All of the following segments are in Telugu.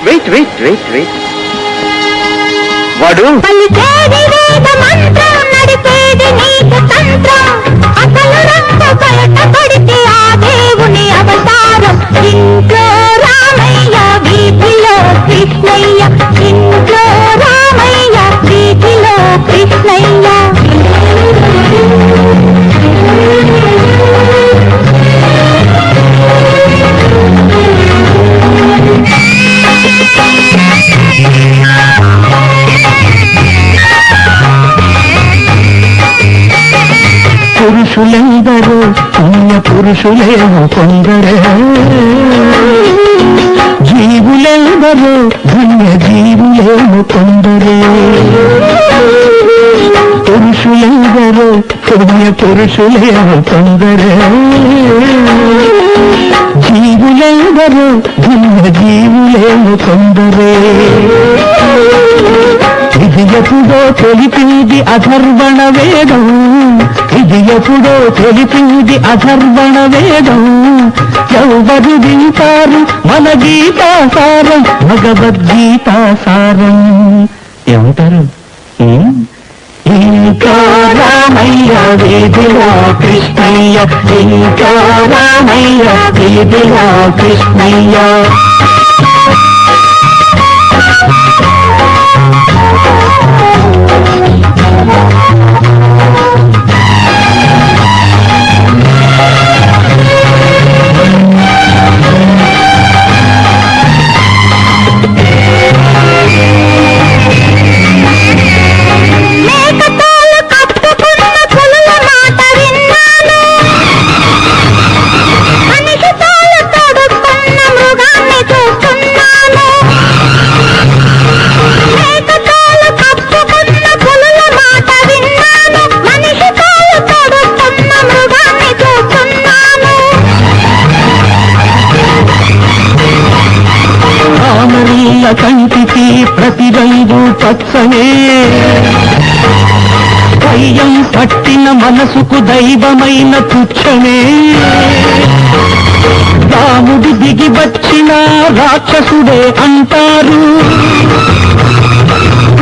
వెయిట్ వెయిట్ వెయిట్ వెయిట్ వాడు పలికేది వేద మంత్రం, నడిపేది నీకు తంత్రం, అసలు రంగు బయట పడితే ఆ దేవుని అవతారం. ఇంట్లో రామయ్య వీధిలో కృష్ణయ్య, ఇంట్లో రామయ్య వీధిలో కృష్ణయ్య. పురుషులెందరూ పుణ్య పురుషులేమో కొందరే, జీవులెందరూ పుణ్య జీవులేమో కొందరే. పురుషులెందరూ పుణ్య పురుషులేమో కొందరే, జీవులెందరూ పుణ్య జీవులేమో కొందరే. ఇది ఎప్పుడో తెలిపింది అధర్వణ వేదం, ఇది ఎప్పుడో తెలిపింది అధర్వణ వేదం. ఎవరు వింటారు మన గీతాసారం, భగవద్గీతాసారం. ఏమంటారు? ఇంకా రామయ్య వీధిలో కృష్ణయ్య, ఇంకా రామయ్య వీధిలో కృష్ణయ్య. కంటికి ప్రతి రంగు పచ్చనే, దయ్యం పట్టిన మనసుకు దైవమైన పుచ్చనే. రాముడు దిగి వచ్చిన రాక్షసుడే అంటారు,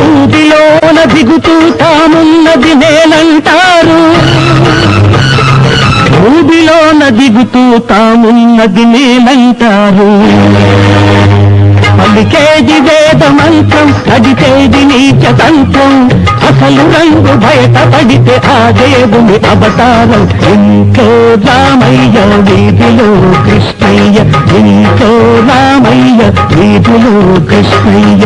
ఊదిలోన దిగుతూ తామున్నది నేనంటారు, ఊదిలోన దిగుతూ తామున్నది నేనంటారు. పలికేది వేద మంత్రం, నడిచేది నీచ తంత్రం, అసలు రంగు బయట పడితే ఆ దేవుని అవతారం. ఇంట్లో రామయ్య వీధిలో కృష్ణయ్య, ఇంట్లో రామయ్య వీధిలో కృష్ణయ్య.